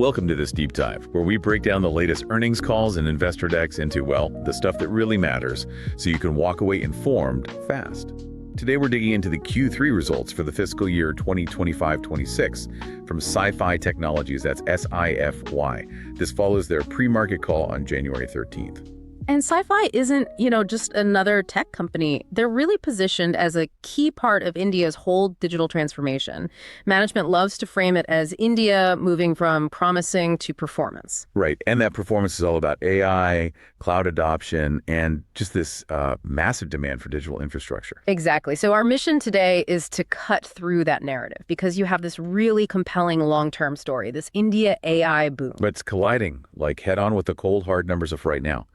Welcome to this deep dive, where we break down the latest earnings calls and investor decks into, well, the stuff that really matters, so you can walk away informed fast. Today we're digging into the Q3 results for the fiscal year 2025-26 from Sify Technologies, that's S-I-F-Y. This follows their pre-market call on January 13th. And Sify isn't, just another tech company. They're really positioned as a key part of India's whole digital transformation. Management loves to frame it as India moving from promising to performance. Right, and that performance is all about AI, cloud adoption, and just this massive demand for digital infrastructure. Exactly. So our mission today is to cut through that narrative because you have this really compelling long-term story, this India AI boom. But it's colliding, like head-on with the cold, hard numbers of right now.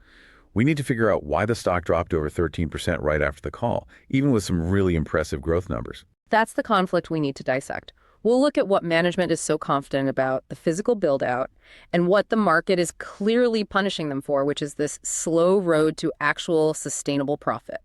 We need to figure out why the stock dropped over 13% right after the call, even with some really impressive growth numbers. That's the conflict we need to dissect. We'll look at what management is so confident about, the physical build-out, and what the market is clearly punishing them for, which is this slow road to actual sustainable profit.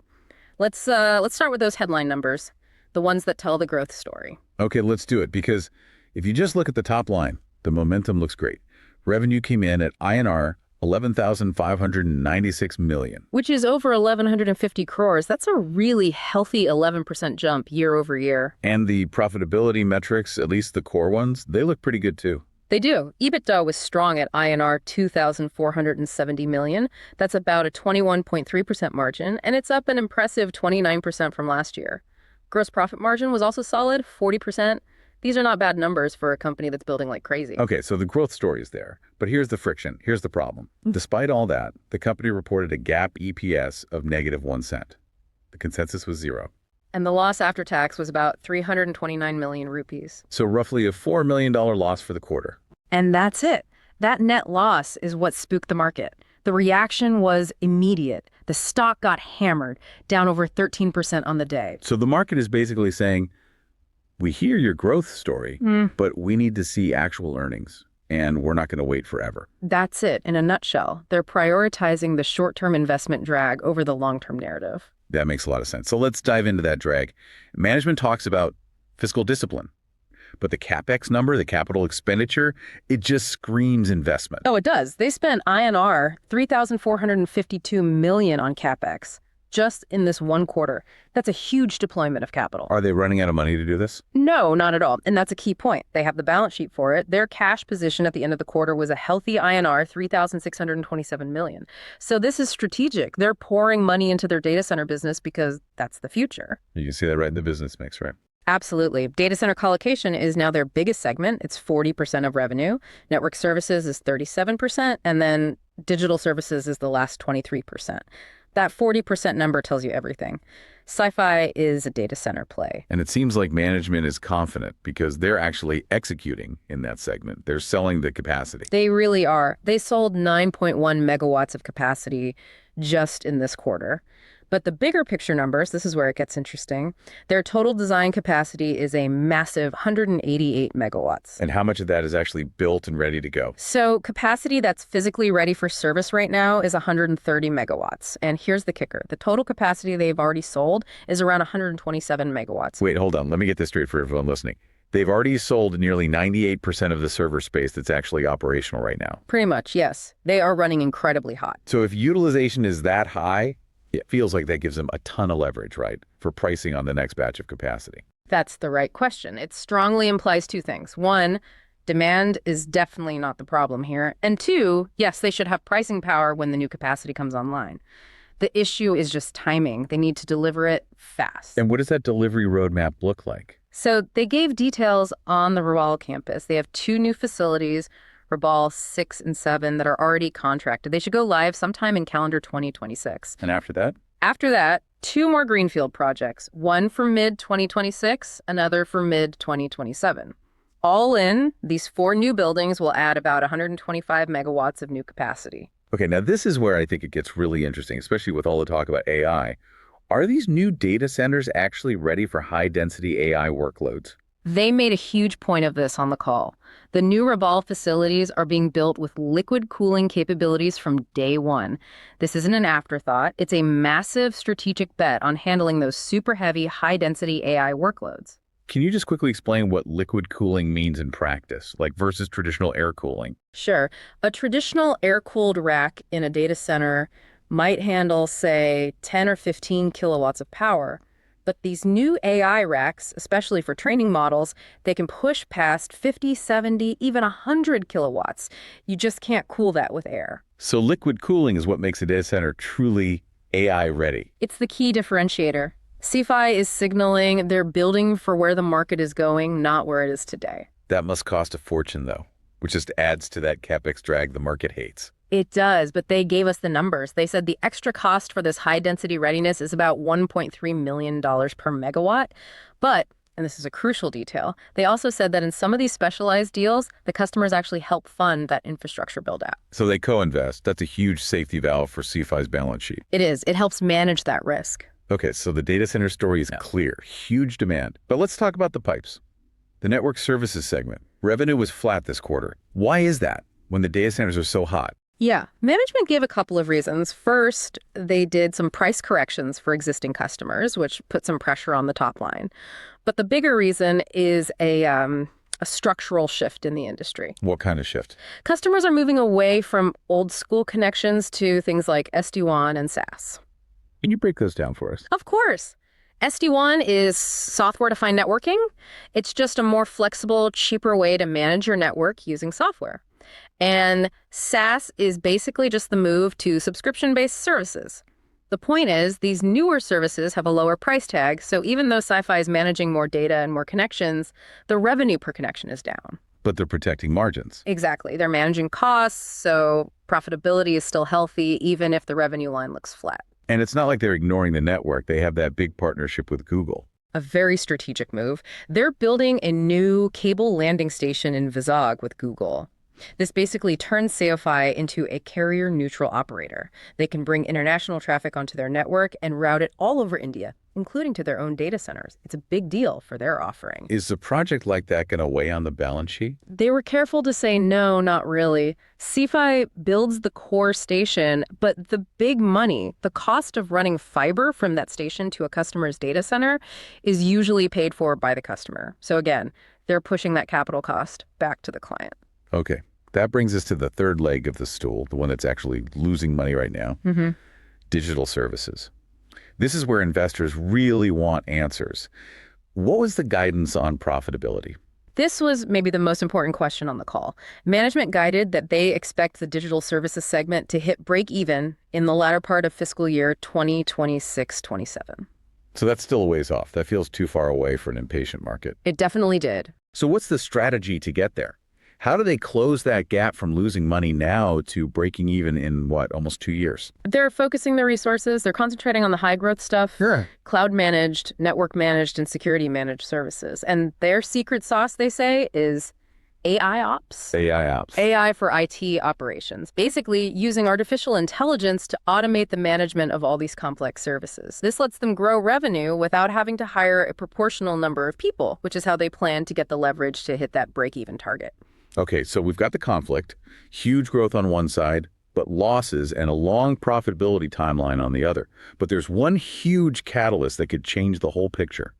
Let's start with those headline numbers, the ones that tell the growth story. Okay, let's do it, because if you just look at the top line, the momentum looks great. Revenue came in at INR 11,596 million. Which is over 1,150 crores. That's a really healthy 11% jump year over year. And the profitability metrics, at least the core ones, they look pretty good too. They do. EBITDA was strong at INR 2,470 million. That's about a 21.3% margin, and it's up an impressive 29% from last year. Gross profit margin was also solid, 40%. These are not bad numbers for a company that's building like crazy. Okay, so the growth story is there. But here's the friction. Here's the problem. Despite all that, the company reported a GAAP EPS of -1 cent. The consensus was 0. And the loss after tax was about 329 million rupees. So roughly a $4 million loss for the quarter. And that's it. That net loss is what spooked the market. The reaction was immediate. The stock got hammered, down over 13% on the day. So the market is basically saying, we hear your growth story, but we need to see actual earnings, and we're not going to wait forever. That's it, in a nutshell. They're prioritizing the short-term investment drag over the long-term narrative. That makes a lot of sense. So let's dive into that drag. Management talks about fiscal discipline, but the CapEx number, the capital expenditure, it just screams investment. Oh, it does. They spent INR 3,452 million on CapEx. Just in this one quarter. That's a huge deployment of capital. Are they running out of money to do this? No, not at all. And that's a key point. They have the balance sheet for it. Their cash position at the end of the quarter was a healthy INR 3,627 million. So this is strategic. They're pouring money into their data center business because that's the future. You can see that right in the business mix, right? Absolutely. Data center colocation is now their biggest segment. It's 40% of revenue. Network services is 37%. And then digital services is the last 23%. That 40% number tells you everything. Sify is a data center play. And it seems like management is confident because they're actually executing in that segment. They're selling the capacity. They really are. They sold 9.1 megawatts of capacity just in this quarter. But the bigger picture numbers, this is where it gets interesting. Their total design capacity is a massive 188 megawatts. And how much of that is actually built and ready to go? So capacity that's physically ready for service right now is 130 megawatts. And here's the kicker. The total capacity they've already sold is around 127 megawatts. Wait, hold on. Let me get this straight for everyone listening. They've already sold nearly 98% of the server space that's actually operational right now. Pretty much, yes. They are running incredibly hot. So if utilization is that high, it feels like that gives them a ton of leverage, right, for pricing on the next batch of capacity. That's the right question. It strongly implies two things. One, demand is definitely not the problem here. And two, yes, they should have pricing power when the new capacity comes online. The issue is just timing. They need to deliver it fast. And what does that delivery roadmap look like? So they gave details on the Rabale campus. They have 2 new facilities, Rabale 6 and 7, that are already contracted. They should go live sometime in calendar 2026. And after that? After that, 2 more greenfield projects, one for mid-2026, another for mid-2027. All in, these 4 new buildings will add about 125 megawatts of new capacity. Okay, now this is where I think it gets really interesting, especially with all the talk about AI. Are these new data centers actually ready for high-density AI workloads? They made a huge point of this on the call. The new Rabale facilities are being built with liquid cooling capabilities from day one. This isn't an afterthought. It's a massive strategic bet on handling those super heavy, high-density AI workloads. Can you just quickly explain what liquid cooling means in practice, like versus traditional air cooling? Sure. A traditional air-cooled rack in a data center might handle, say, 10 or 15 kilowatts of power. But these new AI racks, especially for training models, they can push past 50, 70, even 100 kilowatts. You just can't cool that with air. So liquid cooling is what makes a data center truly AI ready. It's the key differentiator. Sify is signaling they're building for where the market is going, not where it is today. That must cost a fortune, though, which just adds to that CapEx drag the market hates. It does, but they gave us the numbers. They said the extra cost for this high-density readiness is about $1.3 million per megawatt. But, and this is a crucial detail, they also said that in some of these specialized deals, the customers actually help fund that infrastructure build-out. So they co-invest. That's a huge safety valve for Sify's balance sheet. It is. It helps manage that risk. Okay, so the data center story is clear. Huge demand. But let's talk about the pipes. The network services segment. Revenue was flat this quarter. Why is that when the data centers are so hot? Yeah, management gave a couple of reasons. First, they did some price corrections for existing customers, which put some pressure on the top line. But the bigger reason is a structural shift in the industry. What kind of shift? Customers are moving away from old school connections to things like SD-WAN and SaaS. Can you break those down for us? Of course. SD-WAN is software-defined networking. It's just a more flexible, cheaper way to manage your network using software. And SaaS is basically just the move to subscription-based services. The point is, these newer services have a lower price tag, so even though Sify is managing more data and more connections, the revenue per connection is down. But they're protecting margins. Exactly. They're managing costs, so profitability is still healthy, even if the revenue line looks flat. And it's not like they're ignoring the network. They have that big partnership with Google. A very strategic move. They're building a new cable landing station in Vizag with Google. This basically turns Sify into a carrier-neutral operator. They can bring international traffic onto their network and route it all over India, including to their own data centers. It's a big deal for their offering. Is a project like that going to weigh on the balance sheet? They were careful to say no, not really. Sify builds the core station, but the big money, the cost of running fiber from that station to a customer's data center, is usually paid for by the customer. So again, they're pushing that capital cost back to the client. Okay. That brings us to the third leg of the stool, the one that's actually losing money right now. Digital services. This is where investors really want answers. What was the guidance on profitability? This was maybe the most important question on the call. Management guided that they expect the digital services segment to hit break even in the latter part of fiscal year 2026-27. So that's still a ways off. That feels too far away for an impatient market. It definitely did. So what's the strategy to get there? How do they close that gap from losing money now to breaking even in, what, almost 2 years? They're focusing their resources. They're concentrating on the high growth stuff. Sure. Cloud managed, network managed, and security managed services. And their secret sauce, they say, is AI ops. AI ops. AI for IT operations. Basically, using artificial intelligence to automate the management of all these complex services. This lets them grow revenue without having to hire a proportional number of people, which is how they plan to get the leverage to hit that break-even target. Okay, so we've got the conflict, huge growth on one side, but losses and a long profitability timeline on the other. But there's one huge catalyst that could change the whole picture.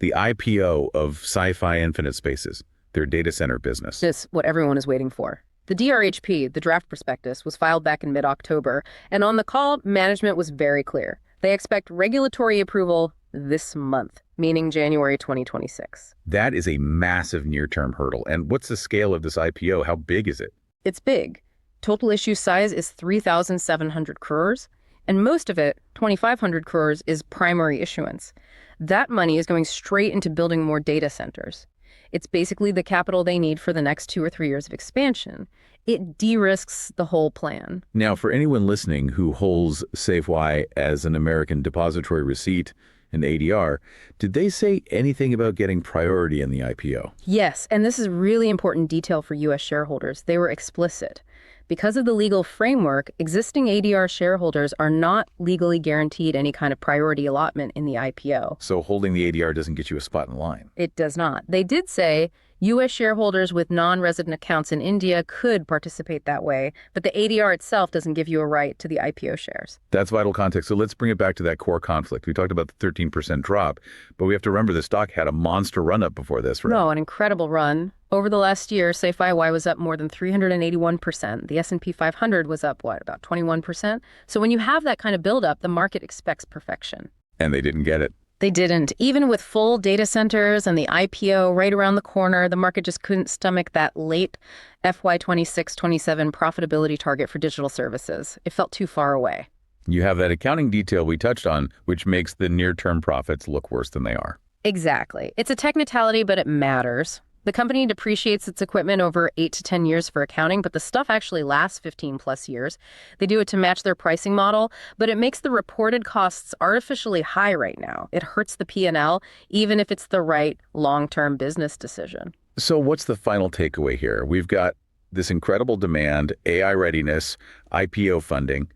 The IPO of Sify Infinit Spaces, their data center business. It's what everyone is waiting for. The DRHP, the draft prospectus, was filed back in mid-October, and on the call, management was very clear. They expect regulatory approval this month, meaning January 2026. That is a massive near-term hurdle. And what's the scale of this IPO? How big is it? It's big. Total issue size is 3,700 crores, and most of it, 2,500 crores, is primary issuance. That money is going straight into building more data centers. It's basically the capital they need for the next 2 or 3 years of expansion. It de-risks the whole plan. Now, for anyone listening who holds Safeway as an American depository receipt and ADR, did they say anything about getting priority in the IPO? Yes, and this is really important detail for U.S. shareholders. They were explicit. Because of the legal framework, existing ADR shareholders are not legally guaranteed any kind of priority allotment in the IPO. So holding the ADR doesn't get you a spot in line. It does not. They did say U.S. shareholders with non-resident accounts in India could participate that way, but the ADR itself doesn't give you a right to the IPO shares. That's vital context. So let's bring it back to that core conflict. We talked about the 13% drop, but we have to remember the stock had a monster run-up before this, right? No, an incredible run. Over the last year, Sify was up more than 381%. The S&P 500 was up, about 21%? So when you have that kind of buildup, the market expects perfection. And they didn't get it. They didn't. Even with full data centers and the IPO right around the corner, the market just couldn't stomach that late FY 26-27 profitability target for digital services. It felt too far away. You have that accounting detail we touched on, which makes the near-term profits look worse than they are. Exactly. It's a technicality, but it matters. The company depreciates its equipment over 8 to 10 years for accounting, but the stuff actually lasts 15 plus years. They do it to match their pricing model, but it makes the reported costs artificially high right now. It hurts the P&L, even if it's the right long-term business decision. So what's the final takeaway here? We've got this incredible demand, AI readiness, IPO funding,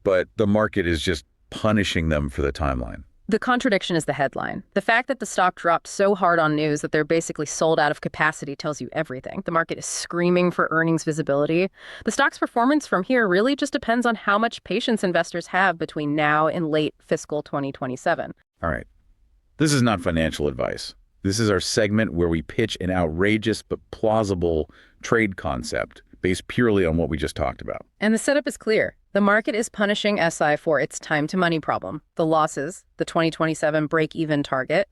but the market is just punishing them for the timeline. The contradiction is the headline. The fact that the stock dropped so hard on news that they're basically sold out of capacity tells you everything. The market is screaming for earnings visibility. The stock's performance from here really just depends on how much patience investors have between now and late fiscal 2027. All right. This is not financial advice. This is our segment where we pitch an outrageous but plausible trade concept based purely on what we just talked about. And the setup is clear. The market is punishing SI for its time-to-money problem, the losses, the 2027 break-even target.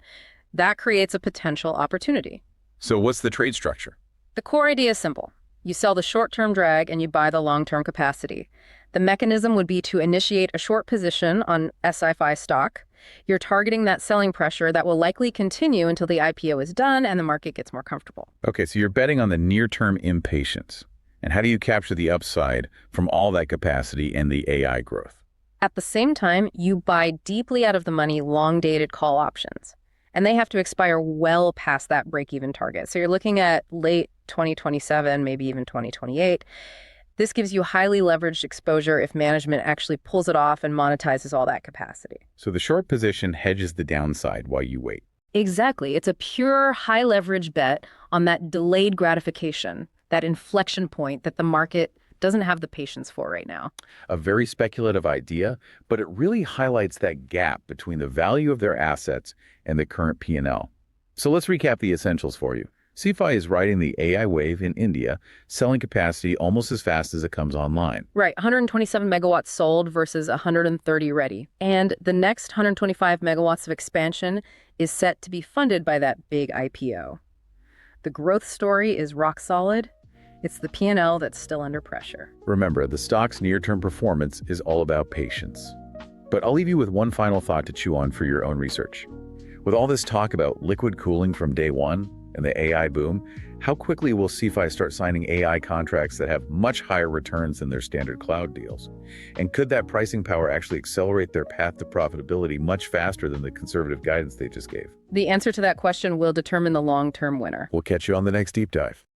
That creates a potential opportunity. So what's the trade structure? The core idea is simple. You sell the short-term drag and you buy the long-term capacity. The mechanism would be to initiate a short position on Sify stock. You're targeting that selling pressure that will likely continue until the IPO is done and the market gets more comfortable. Okay, so you're betting on the near-term impatience. And how do you capture the upside from all that capacity and the AI growth? At the same time, you buy deeply out of the money long-dated call options, and they have to expire well past that break-even target. So you're looking at late 2027, maybe even 2028. This gives you highly leveraged exposure if management actually pulls it off and monetizes all that capacity. So the short position hedges the downside while you wait. Exactly. It's a pure high-leverage bet on that delayed gratification, that inflection point that the market doesn't have the patience for right now. A very speculative idea, but it really highlights that gap between the value of their assets and the current P&L. So let's recap the essentials for you. Sify is riding the AI wave in India, selling capacity almost as fast as it comes online. Right, 127 megawatts sold versus 130 ready. And the next 125 megawatts of expansion is set to be funded by that big IPO. The growth story is rock solid. It's the P&L that's still under pressure. Remember, the stock's near-term performance is all about patience. But I'll leave you with one final thought to chew on for your own research. With all this talk about liquid cooling from day one and the AI boom, how quickly will Sify start signing AI contracts that have much higher returns than their standard cloud deals? And could that pricing power actually accelerate their path to profitability much faster than the conservative guidance they just gave? The answer to that question will determine the long-term winner. We'll catch you on the next deep dive.